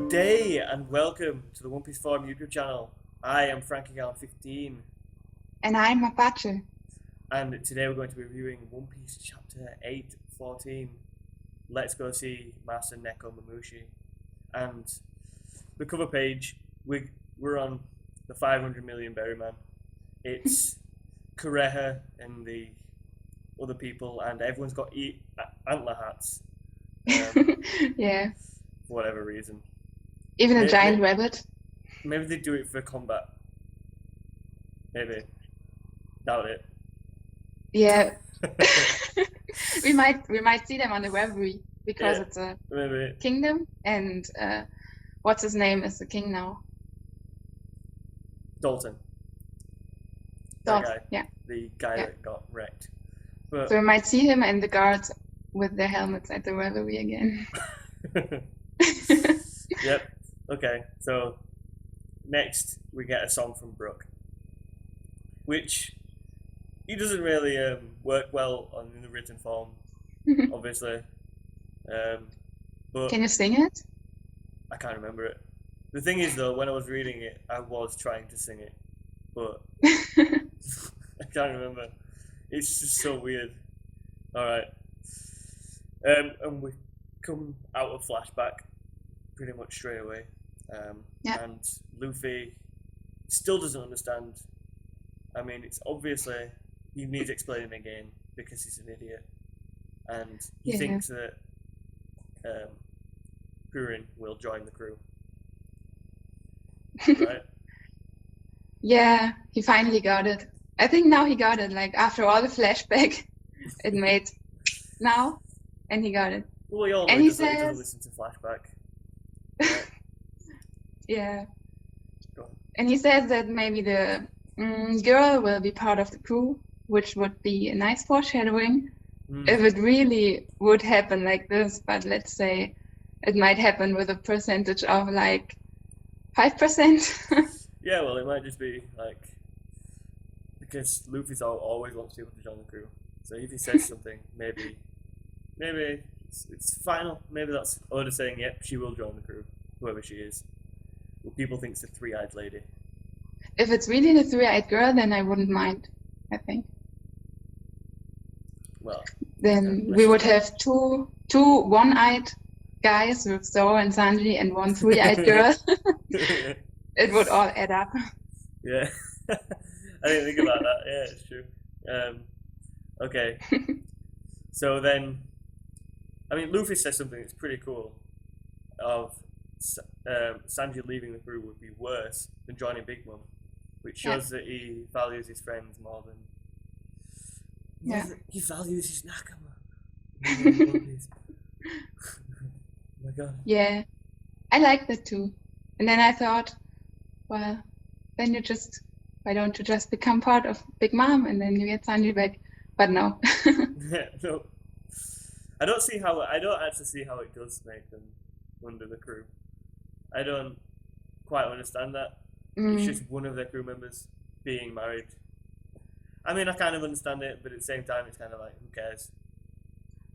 Good day and welcome to the One Piece Forum YouTube channel. I am Frankie15 And I'm Mapache. and today we're going to be reviewing One Piece Chapter 8:14. Let's go see Master Nekomamushi. And the cover page, we're on the 500 million Berryman. It's Kureha and the other people, and everyone's got antler hats. Yeah, For whatever reason. even a giant rabbit. Maybe they do it for combat. Maybe. Doubt it. Yeah, we might see them on the Reverie because it's a Maybe. kingdom, and what's his name is the king now. Dalton. Dalton, That guy. yeah. The guy that got wrecked. But So we might see him and the guards with their helmets at the Reverie again. Yep. Okay. So next we get a song from Brook, which he doesn't really work well on in the written form, obviously. But Can you sing it? I can't remember it. The thing is, though, when I was reading it, I was trying to sing it, but I can't remember. It's just so weird. All right. And we come out of flashback pretty much straight away. Yeah. And Luffy still doesn't understand. I mean, it's obviously he needs explaining again because he's an idiot, and he Yeah. thinks that Purin will join the crew. Right? Yeah, he finally got it. I think now he got it, like after all the flashback it made now, and he got it. Well, he all And know he he doesn't says- listen to flashback. Right? Yeah. Go on. And he says that maybe the girl will be part of the crew, which would be a nice foreshadowing if it really would happen like this. But let's say it might happen with a percentage of like 5%. Yeah, well, it might just be like because Luffy's always wants people to join the crew. So if he says something, maybe it's final. Maybe that's Oda saying, "Yep, she will join the crew, whoever she is." Well, people think it's a three-eyed lady. If it's really the three-eyed girl, then I wouldn't mind, I think. Well, Then Yeah, we let's would try. have two One-eyed guys with Zoro and Sanji and one three-eyed girl. It would all add up. Yeah, I didn't think about that. Yeah, it's true. Okay, so then, I mean, Luffy says something that's pretty cool. Of Sanji leaving the crew would be worse than joining Big Mom, which shows that he values his friends more than. Yeah. He values his nakama. Oh my god. Yeah, I like that too. And then I thought, well, then why don't you just become part of Big Mom and then you get Sanji back? But no. No, I don't actually see how it does make them under the crew. I don't quite understand that. It's just one of their crew members being married. I mean, I kind of understand it, but at the same time, it's kind of like, who cares?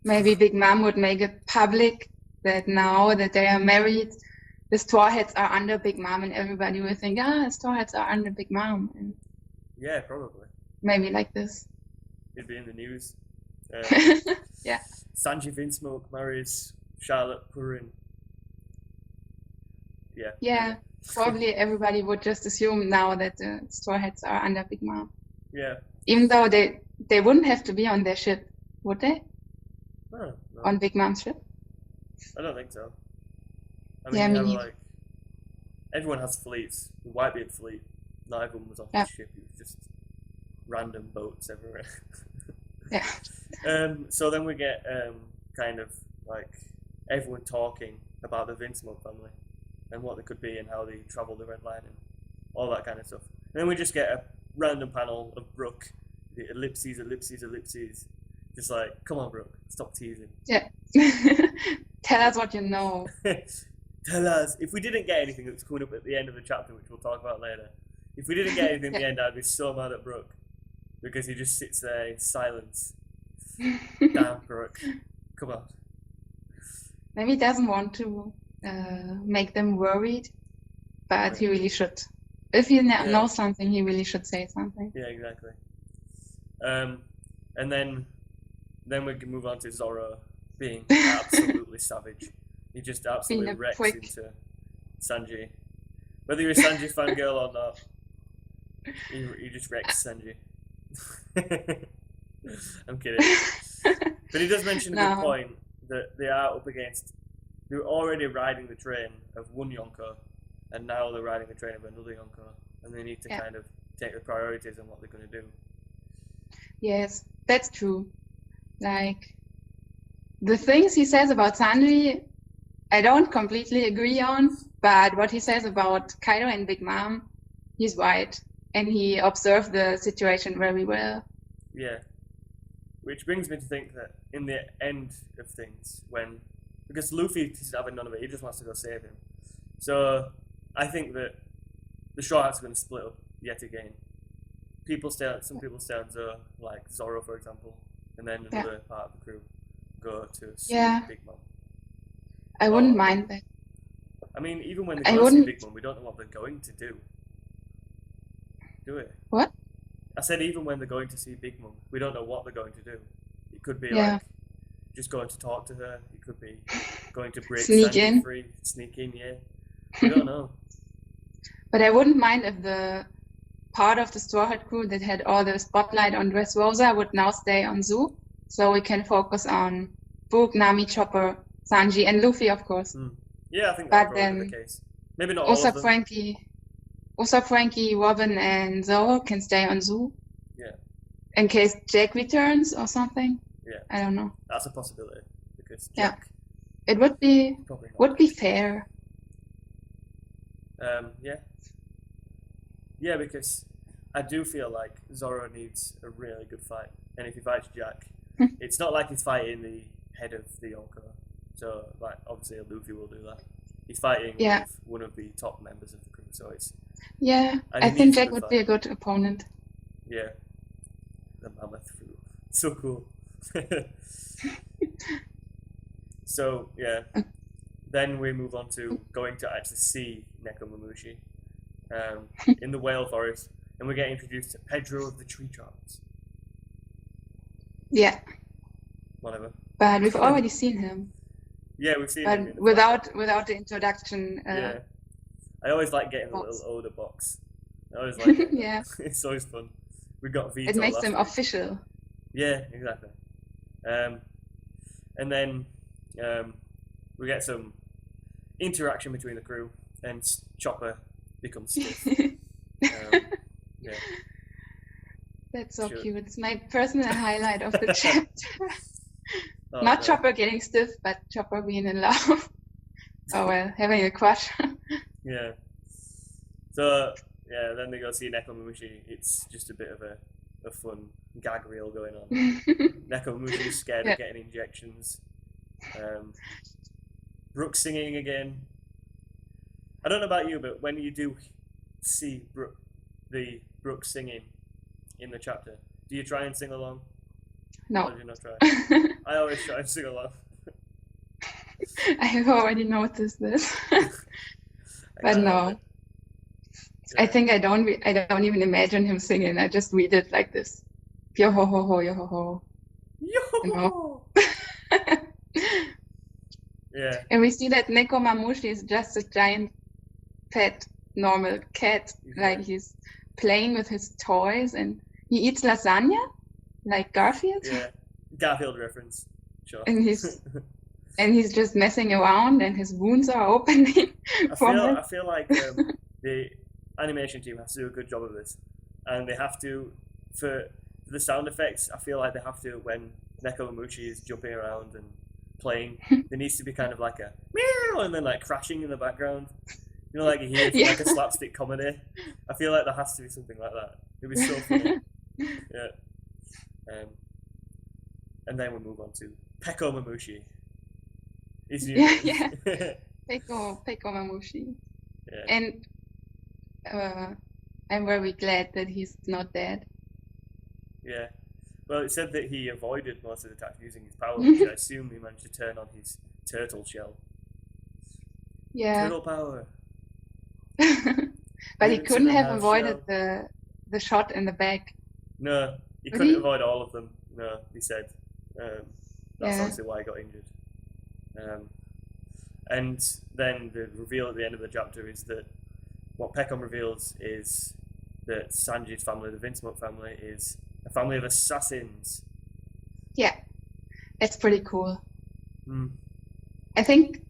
Maybe Big Mom would make it public that now that they are married, the Straw Hats are under Big Mom and everybody will think, Straw Hats are under Big Mom. And Yeah, probably. maybe like this. It'd be in the news. Yeah. Sanji Vinsmoke marries Charlotte Purin. Yeah. Yeah, maybe. probably everybody would just assume now that the Straw Hats are under Big Mom. Yeah. Even though they wouldn't have to be on their ship, would they? Oh, no, On Big Mom's ship? I don't think so. I mean, Yeah, you me have, neither. like, everyone has fleets. The Whitebeard fleet, not everyone was on Yeah. his ship. It was just random boats everywhere. Yeah. So then we get kind of like everyone talking about the Vinsmoke family and what they could be and how they travel the Red Line and all that kind of stuff. And then we just get a random panel of Brook, the ellipses, just like, come on, Brook, stop teasing. Yeah. Tell us what you know. Tell us. If we didn't get anything that's coming up at the end of the chapter, which we'll talk about later, if we didn't get anything at the end, I'd be so mad at Brook because he just sits there in silence. Damn, Brook. Come on. Maybe he doesn't want to. make them worried, but he really should. If he knows something, he really should say something. Yeah, exactly. And then we can move on to Zoro being absolutely savage. He just absolutely wrecks into Sanji. Whether you're a Sanji fangirl or not, he just wrecks Sanji. I'm kidding. But he does mention a good point that they are up against. They're already riding the train of one Yonko, and now they're riding the train of another Yonko, and they need to kind of take the priorities on what they're going to do. Yes, that's true. Like, the things he says about Sanji, I don't completely agree on, but what he says about Kaido and Big Mom, he's right, and he observed the situation very well. Yeah. Which brings me to think that in the end of things, because Luffy is having none of it, he just wants to go save him. So I think that the Straw Hats are going to split up yet again. Some people stay on Zoro, like Zoro for example, and then another part of the crew go to see Big Mom. I wouldn't mind that. I mean, even when they go see Big Mom, we don't know what they're going to do. Do we? What? I said even when they're going to see Big Mom, we don't know what they're going to do. It could be like just going to talk to her. It could be going to break Sanji free, sneak in. Yeah, we don't know. But I wouldn't mind if the part of the Straw Hat crew that had all the spotlight on Dressrosa would now stay on Zoo, so we can focus on Brook, Nami, Chopper, Sanji, and Luffy, of course. Yeah, I think that's probably the case. Maybe not all of them. Frankie, Robin, and Zoro can stay on Zoo. Yeah. In case Jack returns or something. Yeah. I don't know. That's a possibility because Jack. It would be fair. Yeah. Yeah, because I do feel like Zoro needs a really good fight, and if he fights Jack, it's not like he's fighting the head of the Yonko. So, like, obviously Luffy will do that. He's fighting with one of the top members of the crew, so it's. Yeah, I think Jack would be a good opponent. Yeah. The mammoth fruit. So cool. So, yeah. Then we move on to going to actually see Nekomamushi in the whale forest, and we get introduced to Pedro of the Tree Trunks. Yeah. Whatever. But we've already seen him. Yeah, we've seen him. Without the introduction. Yeah. I always like getting the little Oda box. I always like it. Yeah. It's always fun. We got Vito. It makes them official. Yeah, exactly. And then we get some interaction between the crew, and Chopper becomes stiff. Yeah. That's so cute. It's my personal highlight of the chapter. Not Chopper getting stiff, but Chopper being in love. Oh well, having a crush. Yeah. So yeah, then they go see Nekomamushi. It's just a bit of a fun gag reel going on. Nekomamushi is scared of getting injections. Brook singing again. I don't know about you, but when you do see Brook singing in the chapter, do you try and sing along? No. Or do you not try? I always try and sing along. I have already noticed this. But no. Yeah. I think I don't even imagine him singing. I just read it like this. Yo ho ho ho, yo ho ho. Yo ho ho. Yeah. And we see that Nekomamushi is just a giant fat normal cat. Yeah. Like he's playing with his toys and he eats lasagna like Garfield. Yeah. Garfield reference. Sure. And he's just messing around and his wounds are opening. I feel like the animation team has to do a good job of this, and they have to for the sound effects. I feel like they have to, when Nekomamushi is jumping around and playing, there needs to be kind of like a meow and then like crashing in the background. You know, like you hear like a slapstick comedy. I feel like there has to be something like that. It was so funny. Yeah. And then we move on to Pekomamushi. Yeah. Pekomamushi. Yeah. And I'm very glad that he's not dead. Yeah. Well, it said that he avoided most of the attacks using his power, which I assume he managed to turn on his turtle shell. Yeah. Turtle power. But he Mutants in couldn't a have half avoided shell. the shot in the back. No, he Could couldn't he? avoid all of them. No, he said. That's Yeah. obviously why he got injured. And then the reveal at the end of the chapter is that what Peckham reveals is that Sanji's family, the Vinsmoke family, is a family of assassins. Yeah. It's pretty cool. Mm. I think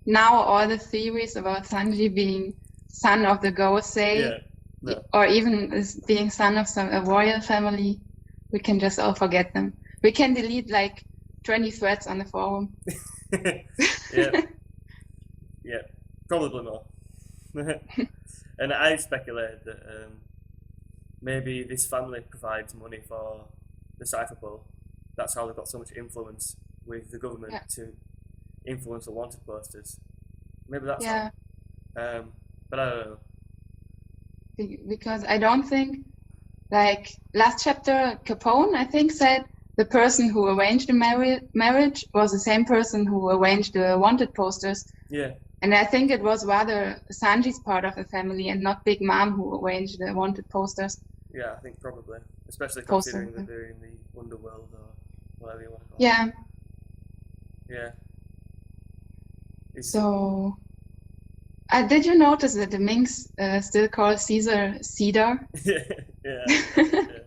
now all the theories about Sanji being son of the Gosei, Yeah. No. or even as being son of a royal family, we can just all forget them. We can delete like 20 threads on the forum. Yeah. Yeah. Probably more. And I speculated that maybe this family provides money for the Cypher Pool. That's how they've got so much influence with the government to influence the wanted posters. Maybe that's how. But I don't know. Because I don't think, like last chapter, Capone, I think, said the person who arranged the marriage was the same person who arranged the wanted posters. Yeah. And I think it was rather Sanji's part of the family and not Big Mom who arranged the wanted posters. Yeah, I think probably. Especially considering that they're in the underworld or whatever you want to call it. Yeah. Yeah. So, did you notice that the minks still call Caesar Cedar? Yeah. That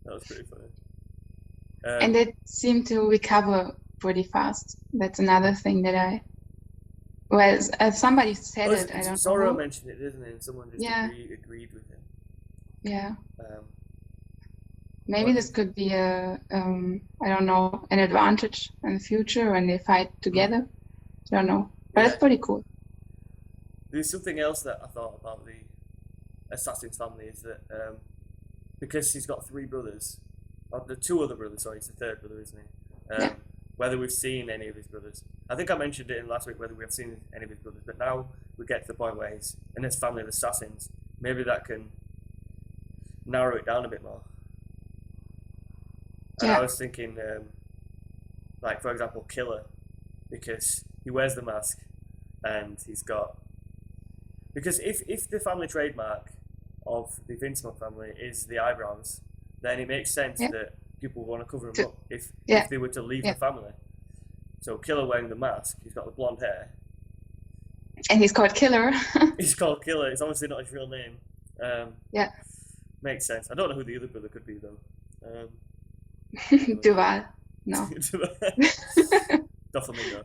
was pretty funny. And it seemed to recover pretty fast. That's another thing that somebody said it. I don't know. Zoro mentioned it, didn't he? And someone just agreed with him. Yeah. Maybe this could be I don't know, an advantage in the future when they fight together. I don't know, but it's pretty cool. There's something else that I thought about the Assassin's family is that because he's got three brothers, or the two other brothers, sorry, he's the third brother, isn't he? Whether we've seen any of his brothers. I think I mentioned it in last week whether we have seen any of his brothers, but now we get to the point where he's in his family of assassins. Maybe that can narrow it down a bit more. And I was thinking, like for example, Killer, because he wears the mask and he's got... Because if the family trademark of the Vinsmoke family is the eyebrows, then it makes sense that people want to cover him up if they were to leave the family. So Killer wearing the mask, he's got the blonde hair. And he's called Killer. He's called Killer, it's obviously not his real name. Makes sense. I don't know who the other brother could be though. Duval. No. Doflamingo.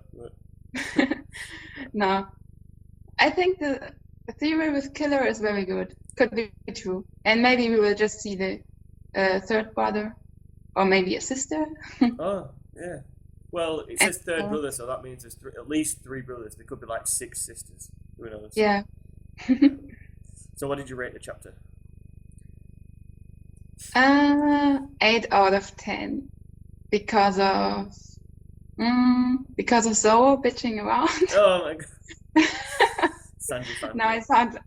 No. I think the theory with Killer is very good. Could be true. And maybe we will just see the third brother. Or maybe a sister. Oh, yeah. Well, it says third brother, so that means there's at least three brothers. There could be like 6 sisters. Who knows? Yeah. So what did you rate the chapter? 8 out of 10. Because of Zoro bitching around. Oh my god. Sanji fan. Now I found,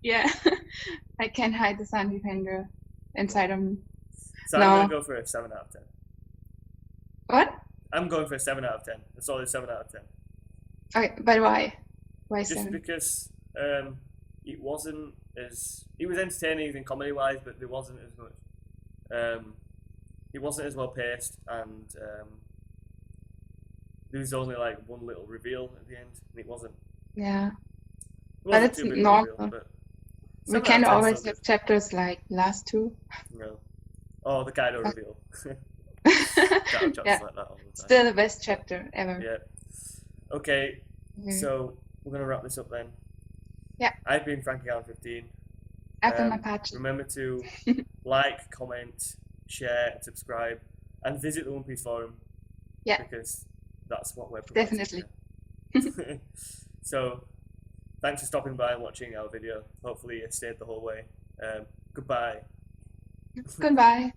I can't hide the Sanji fangirl inside of me. So I'm going to go for a 7 out of 10. What? I'm going for a 7 out of 10. A solid 7 out of 10. Okay, but why? Why Just 7? because it wasn't as... It was entertaining even comedy-wise, but there wasn't as much... it wasn't as well paced, and there was only like one little reveal at the end, and it wasn't... Yeah. It wasn't but it's normal. Reveal, but we can always have chapters like last 2. No. Oh, the Kaido reveal. Yeah. Like that all the time. Still the best chapter ever. Yeah. Okay, so we're going to wrap this up then. Yeah. I've been Frankie15. I've been Mapache. Remember to like, comment, share, and subscribe, and visit the One Piece forum. Yeah. Because that's what we're definitely. So, thanks for stopping by and watching our video. Hopefully you stayed the whole way. Goodbye. Goodbye.